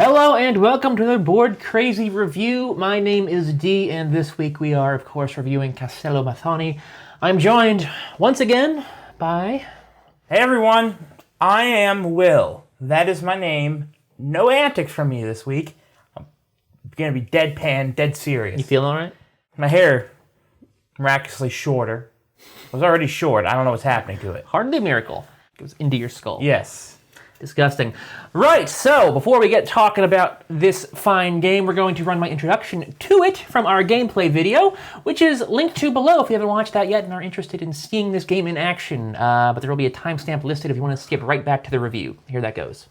Hello and welcome to the Board Crazy Review. My name is D, and this week we are, of course, reviewing Castello Methoni. I'm joined once again by... Hey everyone, I am Will. That is my name. No antics from me this week. I'm gonna be deadpan, dead serious. You feeling alright? My hair, miraculously shorter. It was already short. I don't know what's happening to it. Hardly a miracle. It goes into your skull. Yes. Disgusting. Right, so before we get talking about this fine game, we're going to run my introduction to it from our gameplay video, which is linked to below if you haven't watched that yet and are interested in seeing this game in action. But there will be a timestamp listed if you want to skip right back to the review. Here that goes.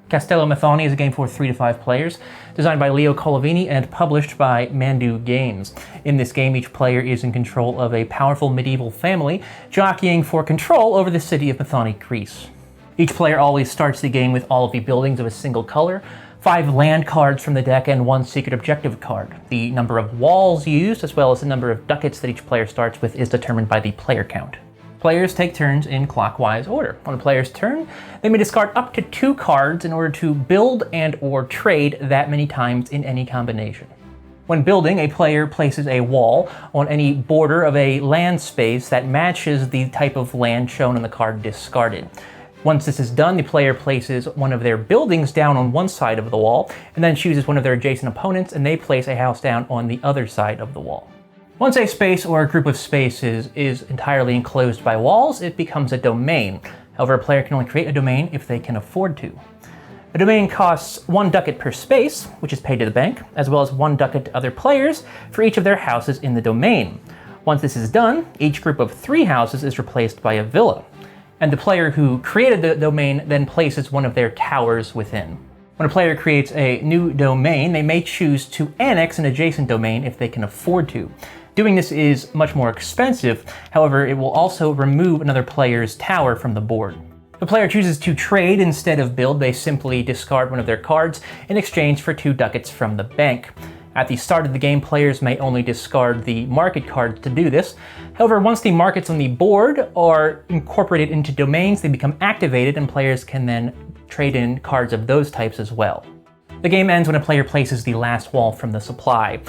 Castello Methoni is a game for 3 to 5 players, designed by Colovini and published by Mandoo Games. In this game, each player is in control of a powerful medieval family, jockeying for control over the city of Methoni, Greece. Each player always starts the game with all of the buildings of a single color, 5 land cards from the deck, and 1 secret objective card. The number of walls used, as well as the number of ducats that each player starts with, is determined by the player count. Players take turns in clockwise order. On a player's turn, they may discard up to 2 cards in order to build and or trade that many times in any combination. When building, a player places a wall on any border of a land space that matches the type of land shown on the card discarded. Once this is done, the player places one of their buildings down on one side of the wall, and then chooses one of their adjacent opponents, and they place a house down on the other side of the wall. Once a space or a group of spaces is entirely enclosed by walls, it becomes a domain. However, a player can only create a domain if they can afford to. A domain costs 1 ducat per space, which is paid to the bank, as well as 1 ducat to other players for each of their houses in the domain. Once this is done, each group of 3 houses is replaced by a villa, and the player who created the domain then places one of their towers within. When a player creates a new domain, they may choose to annex an adjacent domain if they can afford to. Doing this is much more expensive, however, it will also remove another player's tower from the board. If a player chooses to trade instead of build, they simply discard one of their cards in exchange for 2 ducats from the bank. At the start of the game, players may only discard the market cards to do this. However, once the markets on the board are incorporated into domains, they become activated and players can then trade in cards of those types as well. The game ends when a player places the last wall from the supply.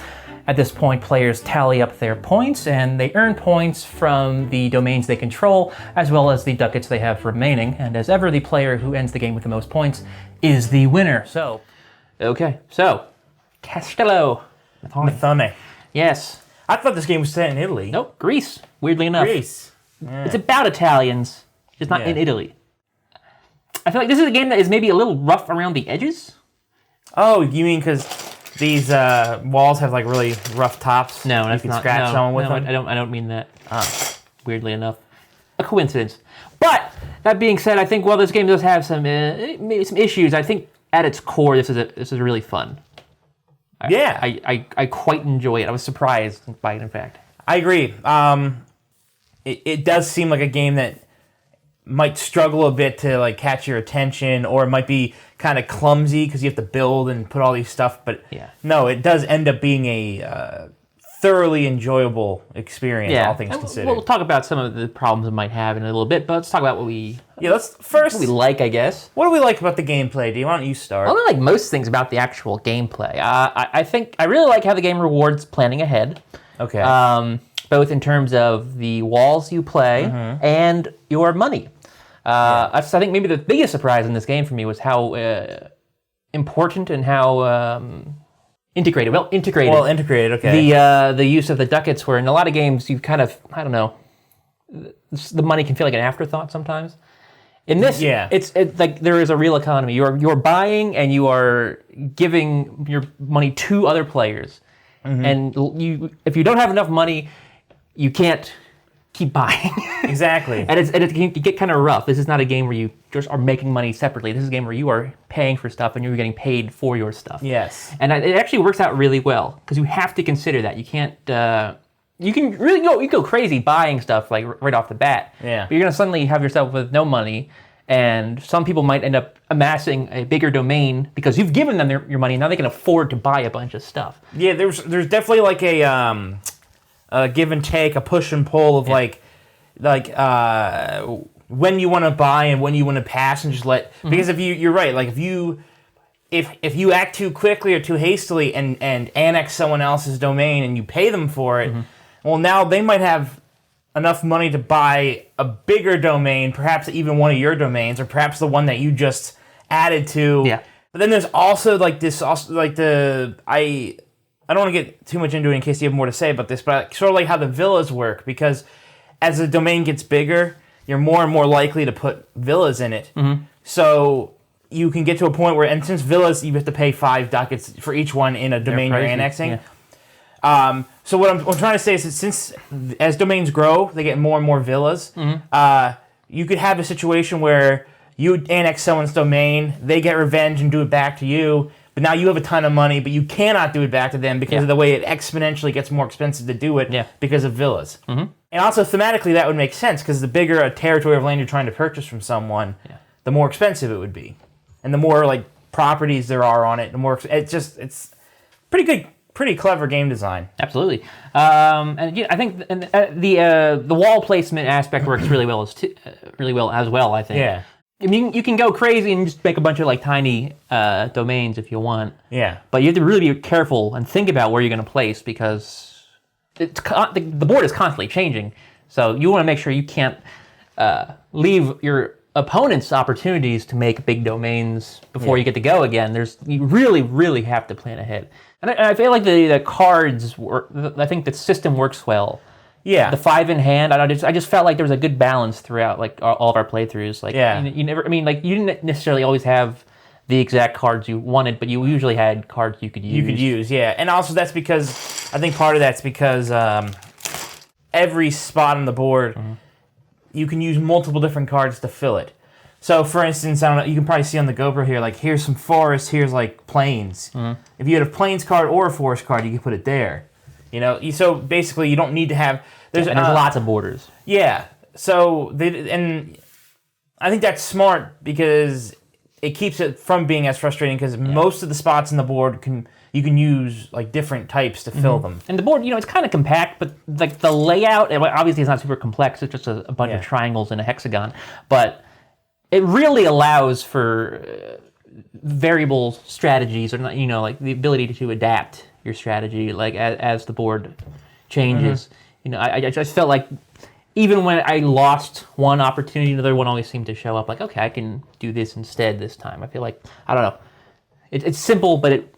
At this point, players tally up their points and they earn points from the domains they control, as well as the ducats they have remaining. And as ever, the player who ends the game with the most points is the winner. So, Castello Methoni. Yes. I thought this game was set in Italy. Nope, Greece, weirdly enough. Greece. Yeah. It's about Italians, just not in Italy. I feel like this is a game that is maybe a little rough around the edges. Oh, you mean because these walls have like really rough tops? No, that's you can not. scratch someone with them? I don't mean that. Weirdly enough, a coincidence. But that being said, I think while this game does have some issues, I think at its core, this is really fun. I quite enjoy it. I was surprised by it, in fact. I agree. It does seem like a game that might struggle a bit to like catch your attention, or it might be kind of clumsy because you have to build and put all these stuff. But no, it does end up being a thoroughly enjoyable experience, all things considered. We'll talk about some of the problems it might have in a little bit, but let's talk about what we what we like, I guess. What do we like about the gameplay? Why don't you start? I don't like most things about the actual gameplay. I think I really like how the game rewards planning ahead. Okay. Both in terms of the walls you play and your money. I think maybe the biggest surprise in this game for me was how important and how integrated. Well integrated. Okay. The use of the ducats were in a lot of games. You kind of, I don't know, the money can feel like an afterthought sometimes. In this, it's like there is a real economy. You're buying and you are giving your money to other players, and if you don't have enough money, you can't keep buying. Exactly. and it can get kind of rough. This is not a game where you just are making money separately. This is a game where you are paying for stuff and you're getting paid for your stuff. Yes. And it actually works out really well because you have to consider that. You can't. You can really go crazy buying stuff like right off the bat. Yeah. But you're gonna suddenly have yourself with no money, and some people might end up amassing a bigger domain because you've given them your money. And now they can afford to buy a bunch of stuff. Yeah. There's definitely like a give and take, a push and pull of like when you want to buy and when you want to pass, and just let because if you're right, like if you if you act too quickly or too hastily and annex someone else's domain and you pay them for it, well, now they might have enough money to buy a bigger domain, perhaps even one of your domains, or perhaps the one that you just added to. Yeah. But then there's also like this, I don't want to get too much into it in case you have more to say about this, but sort of like how the villas work, because as the domain gets bigger, you're more and more likely to put villas in it. So you can get to a point where, and since villas, you have to pay 5 ducats for each one in a domain you're annexing. Yeah. So what I'm trying to say is that since as domains grow, they get more and more villas. You could have a situation where you annex someone's domain, they get revenge and do it back to you, but now you have a ton of money, but you cannot do it back to them because of the way it exponentially gets more expensive to do it because of villas. And also thematically, that would make sense because the bigger a territory of land you're trying to purchase from someone, the more expensive it would be, and the more like properties there are on it, the more it's pretty good. Pretty clever game design. Absolutely, and I think the wall placement aspect works really well as well. I think. Yeah. I mean, you can go crazy and just make a bunch of like tiny domains if you want. Yeah. But you have to really be careful and think about where you're going to place because the board is constantly changing. So you want to make sure you can't leave your opponent's opportunities to make big domains before you get to go again. You really, really have to plan ahead. And I feel like the cards work. I think the system works well. Yeah. The 5 in hand. I just felt like there was a good balance throughout like all of our playthroughs. Like you never. I mean, like you didn't necessarily always have the exact cards you wanted, but you usually had cards you could use. Yeah. And also that's because I think part of that's because every spot on the board you can use multiple different cards to fill it. So, for instance, I don't know, you can probably see on the GoPro here, like, here's some forests, here's, like, plains. If you had a plains card or a forest card, you could put it there. You know, so basically you don't need to have... There's lots of borders. Yeah. So, and I think that's smart because it keeps it from being as frustrating because most of the spots in the board you can use, like, different types to fill them. And the board, it's kind of compact, but, like, the layout, obviously it's not super complex, it's just a bunch of triangles and a hexagon, but... It really allows for variable strategies, or like the ability to adapt your strategy, like as the board changes. I just felt like even when I lost one opportunity, another one always seemed to show up. Like, okay, I can do this instead this time. I feel like I don't know. It's simple, but it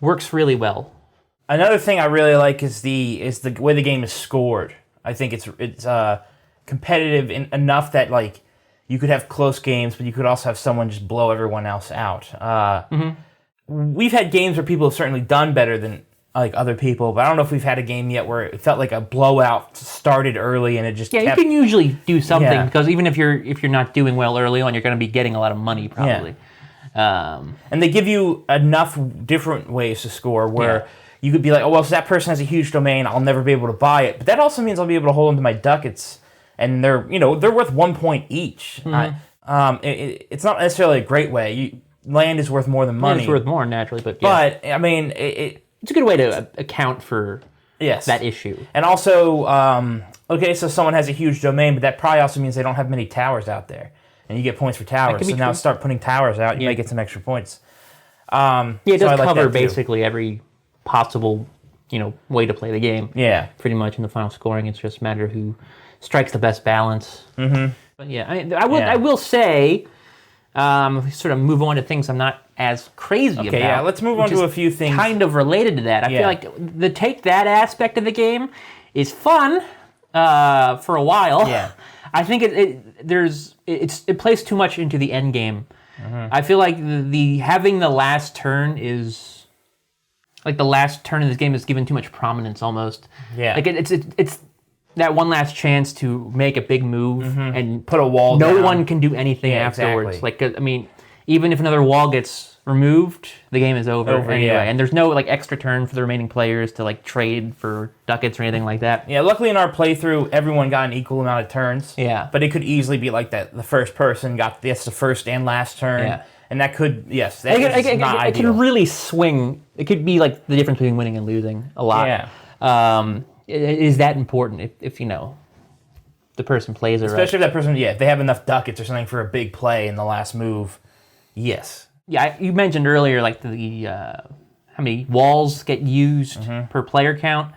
works really well. Another thing I really like is the way the game is scored. I think it's competitive enough that like. You could have close games, but you could also have someone just blow everyone else out. We've had games where people have certainly done better than like other people, but I don't know if we've had a game yet where it felt like a blowout started early and it just kept... you can usually do something because even if you're not doing well early on, you're going to be getting a lot of money probably. And they give you enough different ways to score where you could be like, oh well, so that person has a huge domain, I'll never be able to buy it, but that also means I'll be able to hold onto my ducats. And they're worth 1 point each. It's not necessarily a great way. Land is worth more than money. It's worth more naturally, but I mean, it's a good way to account for that issue. And also, so someone has a huge domain, but that probably also means they don't have many towers out there, and you get points for towers. So now start putting towers out, you might get some extra points. It does cover basically every possible way to play the game. Yeah, pretty much in the final scoring, it's just a matter of who strikes the best balance. But I will say, if we sort of move on to things I'm not as crazy about. Okay, yeah, let's move on to a few things. Kind of related to that. I feel like the take that aspect of the game is fun for a while. Yeah. I think it plays too much into the end game. I feel like the having the last turn is like the last turn in this game is given too much prominence almost. Yeah. Like it's that one last chance to make a big move and put a wall down. No one can do anything afterwards. Exactly. Like, I mean, even if another wall gets removed, the game is over anyway. Yeah. And there's no like extra turn for the remaining players to like trade for ducats or anything like that. Yeah, luckily in our playthrough, everyone got an equal amount of turns. Yeah. But it could easily be like that. The first person got the first and last turn. Yeah. And that could, that is not it ideal. can really swing. It could be like the difference between winning and losing a lot. Yeah. Is that important if the person plays it right? Especially if that person, if they have enough ducats or something for a big play in the last move. Yes. Yeah, you mentioned earlier like the how many walls get used per player count.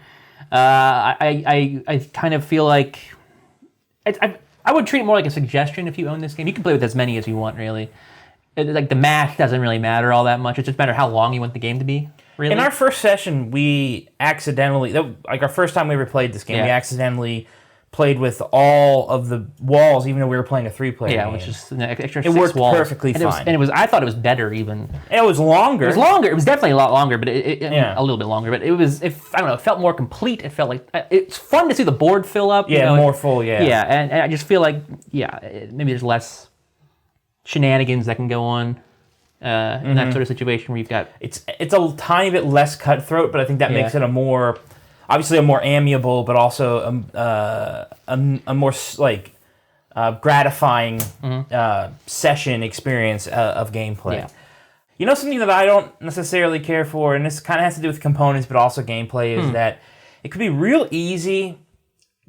I kind of feel like I would treat it more like a suggestion if you own this game. You can play with as many as you want, really. Like the math doesn't really matter all that much. It just matters how long you want the game to be. Really. In our first session, we accidentally, like our first time we ever played this game, we accidentally played with all of the walls, even though we were playing a 3-player game. Which is an extra 6 walls. It worked walls. perfectly fine. I thought it was better even. And it was longer. It was longer. It was definitely a lot longer, but a little bit longer. But I don't know, it felt more complete. It felt like, it's fun to see the board fill up. Yeah, more full, Yeah, and I just feel like, maybe there's less shenanigans that can go on in that sort of situation where you've got... It's a tiny bit less cutthroat, but I think that makes it obviously a more amiable, but also a more like gratifying session experience of gameplay. Yeah. You know, something that I don't necessarily care for, and this kind of has to do with components, but also gameplay, is that it could be real easy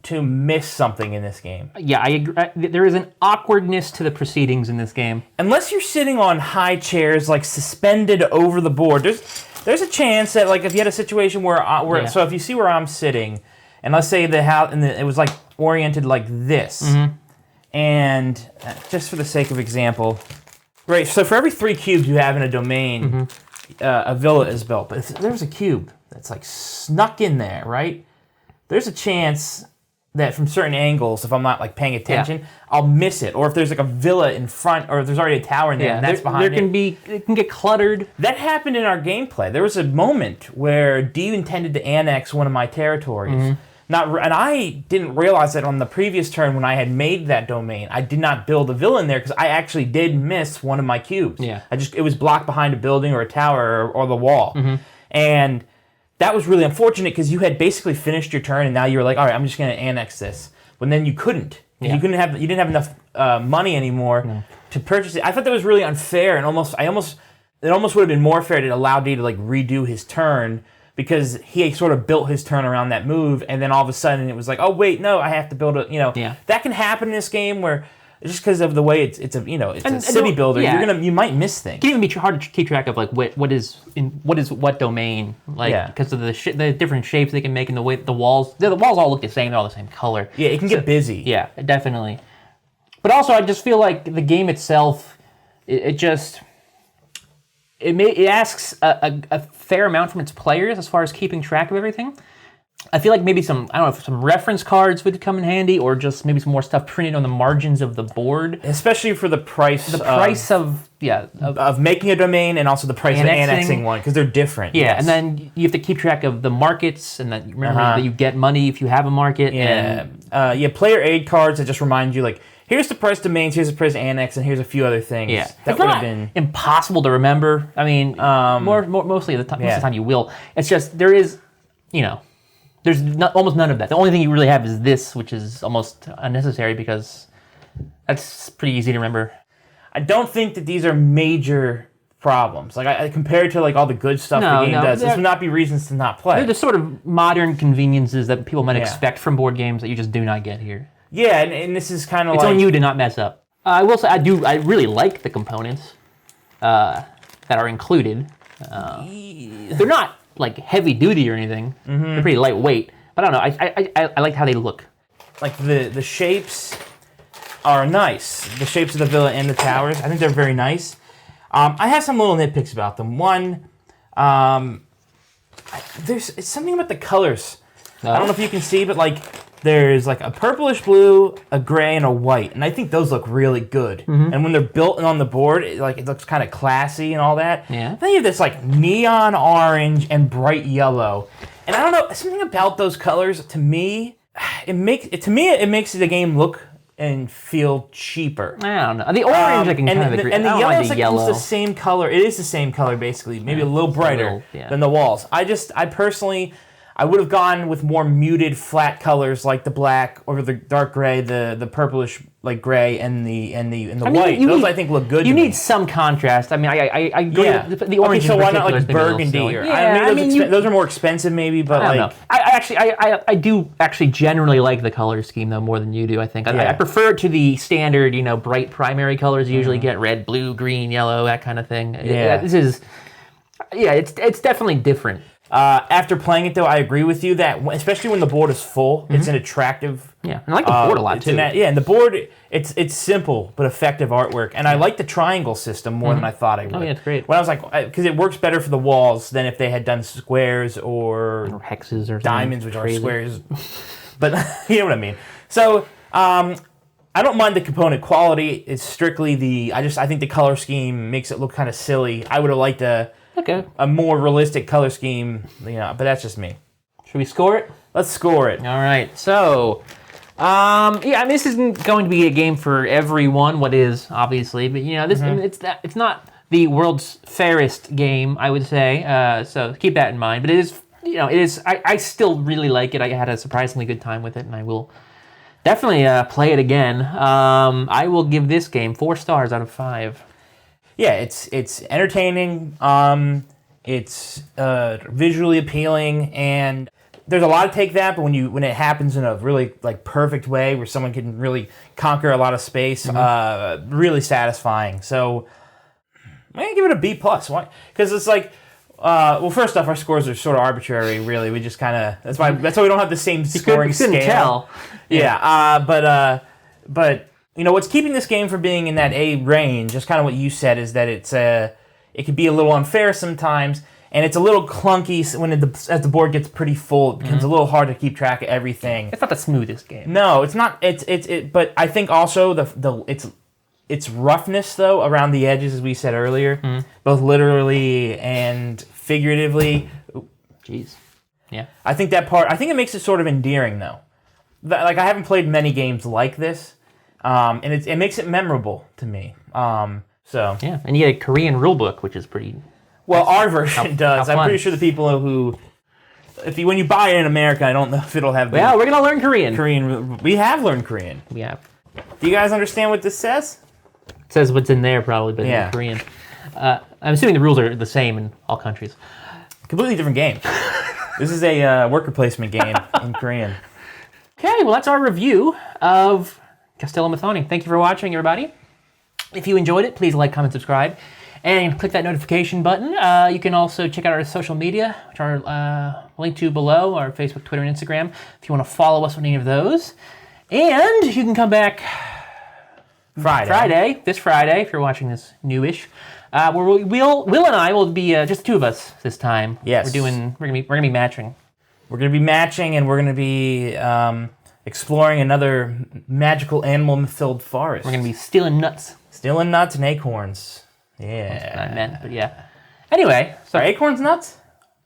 to miss something in this game. Yeah, I agree. There is an awkwardness to the proceedings in this game. Unless you're sitting on high chairs, like suspended over the board, there's a chance that, like, if you had a situation where so if you see where I'm sitting, and let's say it was like oriented like this, and just for the sake of example, right? So for every 3 cubes you have in a domain, a villa is built. But if there's a cube that's like snuck in there, right? There's a chance that from certain angles, if I'm not like paying attention, I'll miss it. Or if there's like a villa in front, or if there's already a tower in there, and that's behind it. It can get cluttered. That happened in our gameplay. There was a moment where D intended to annex one of my territories. And I didn't realize that on the previous turn when I had made that domain, I did not build a villa in there because I actually did miss one of my cubes. Yeah. It was blocked behind a building or a tower or the wall. And that was really unfortunate because you had basically finished your turn and now you were like, all right, I'm just going to annex this. But then you couldn't. You didn't have enough money anymore to purchase it. I thought that was really unfair, and it almost would have been more fair to allow D to like redo his turn, because he sort of built his turn around that move, and then all of a sudden it was like, oh wait, no, I have to build that can happen in this game where just because of the way it's a city builder, you might miss things. It can even be hard to keep track of like what is what domain, like because of the different shapes they can make and the way the walls all look the same, they're all the same color. Yeah, it can get busy. Yeah, definitely. But also, I just feel like the game itself, it asks a fair amount from its players as far as keeping track of everything. I feel like maybe some reference cards would come in handy, or just maybe some more stuff printed on the margins of the board. Especially for the price. The price of making a domain, and also the price of annexing one, because they're different. Yeah, and then you have to keep track of the markets, and then remember that you get money if you have a market. Yeah, player aid cards that just remind you, like, here's the price domains, here's the price annex, and here's a few other things. Yeah, that would have been impossible to remember. I mean, mostly of the time you will. It's just there is, there's almost none of that. The only thing you really have is this, which is almost unnecessary because that's pretty easy to remember. I don't think that these are major problems. Like I compared to like all the good stuff the game does, this would not be reasons to not play. They're the sort of modern conveniences that people might expect from board games that you just do not get here. Yeah, and this is kind of it's on you to not mess up. I will say I really like the components that are included. They're not like heavy duty or anything. They're pretty lightweight. But I don't know. I like how they look. Like the shapes are nice. The shapes of the villa and the towers, I think they're very nice. I have some little nitpicks about them. One, it's something about the colors. I don't know if you can see, but like there's like a purplish blue, a gray, and a white, and I think those look really good. And when they're built on the board, it looks kind of classy and all that. Yeah. Then you have this like neon orange and bright yellow, and I don't know, something about those colors to me, it makes the game look and feel cheaper. I don't know. The orange I can kind of agree. And the yellow is like almost the same color. It is the same color basically, maybe a little brighter than the walls. I personally, I would have gone with more muted, flat colors like the black or the dark gray, the purplish like gray, and the white. Those I think look good. You to need me. some contrast. I mean, I agree. Yeah. The orange. Okay, so in why not particular like has been a little burgundy? silly. Or, Yeah, those are more expensive, maybe. But I don't like, know. I do actually generally like the color scheme though more than you do. I think I prefer it to the standard, bright primary colors you usually get: red, blue, green, yellow, that kind of thing. Yeah. This is. Yeah, it's definitely different. After playing it, though, I agree with you that especially when the board is full, it's an attractive. Yeah, and I like the board a lot too. And the board, it's simple but effective artwork, and I like the triangle system more than I thought I would. Oh yeah, it's great. When I was like, because it works better for the walls than if they had done squares or hexes or diamonds, which crazy. are squares. But you know what I mean. So I don't mind the component quality. It's strictly I think the color scheme makes it look kind of silly. I would have liked a more realistic color scheme, but that's just me. Should we score it? Let's score it. All right. So, this isn't going to be a game for everyone. What is obviously, but this it's not the world's fairest game, I would say. So keep that in mind. But it is, it is. I still really like it. I had a surprisingly good time with it, and I will definitely play it again. I will give this game 4 stars out of 5. Yeah, it's entertaining. It's visually appealing, and there's a lot to take that. But when it happens in a really perfect way, where someone can really conquer a lot of space, really satisfying. So I'm gonna give it a B+. Why? Because it's first off, our scores are sort of arbitrary. Really, we just kind of that's why we don't have the same scoring scale. You couldn't tell. Yeah. But. What's keeping this game from being in that A range, just kind of what you said, is that it can be a little unfair sometimes, and it's a little clunky as the board gets pretty full. It becomes a little hard to keep track of everything. It's not the smoothest game. No, it's not. But I think also its roughness though around the edges, as we said earlier, both literally and figuratively. Jeez. Yeah. I think it makes it sort of endearing though. I haven't played many games like this. And it makes it memorable to me. So yeah, and you get a Korean rulebook, which is pretty. Well, our version does. I'm fun. pretty sure the people who, when you buy it in America, I don't know if it'll have. Well, we're gonna learn Korean. We have learned Korean. We have. Do you guys understand what this says? It says what's in there probably, but in Korean. I'm assuming the rules are the same in all countries. Completely different game. This is a worker placement game in Korean. Okay, well that's our review of Castello Methoni. Thank you for watching, everybody. If you enjoyed it, please like, comment, subscribe, and click that notification button. You can also check out our social media, which are linked to below, our Facebook, Twitter, and Instagram, if you want to follow us on any of those. And you can come back this Friday, if you're watching this newish, where Will and I will be just the two of us this time. Yes. We're gonna be matching. We're gonna be matching, and we're gonna be exploring another magical animal-filled forest. We're going to be stealing nuts. Stealing nuts and acorns. Yeah. That's what I meant, but yeah. Anyway. So are acorns nuts?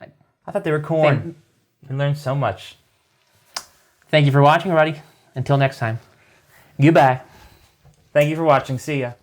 I thought they were corn. We learned so much. Thank you for watching, everybody. Until next time. Goodbye. Thank you for watching. See ya.